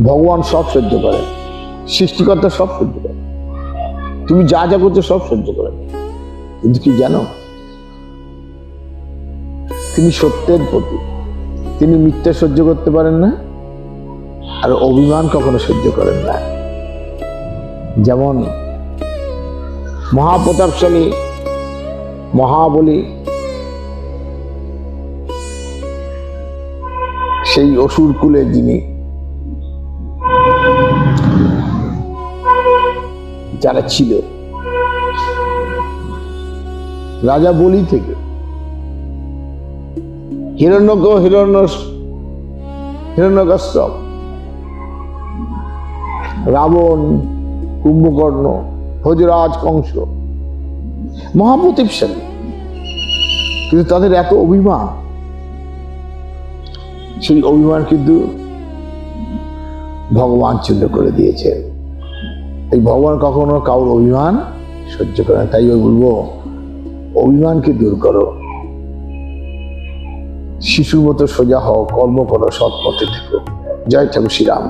ভগবান সব সহ্য করেন, সৃষ্টিকর্তা সব সহ্য করেন, তুমি যা যা করছো সব সহ্য করেন। কিন্তু কি জানো, তিনি সত্যের প্রতি, তিনি মিথ্যা সহ্য করতে পারেন না, আর অভিমান কখনো সহ্য করেন না। যেমন মহাপ্রতাপশালী মহাবলী সেই অসুর কুলে যিনি, যারা ছিল রাজা বলি থেকে হিরণ্যকশ্যপ, রাবণ, কুম্ভকর্ণ, ভোজরাজ, কংস, মহাপ্রতাপশালী, কিন্তু তাদের এত অভিমান, সেই অভিমান কিন্তু ভগবান চূর্ণ করে দিয়েছেন। এই ভগবান কখনো কারোর অভিমান সহ্য করে না। তাই বলবো, অভিমানকে দূর করো, শিশুর মতো সোজা হও, কর্ম করো, সৎ পথে থেকো। জয় ঠাকুর শ্রীরাম।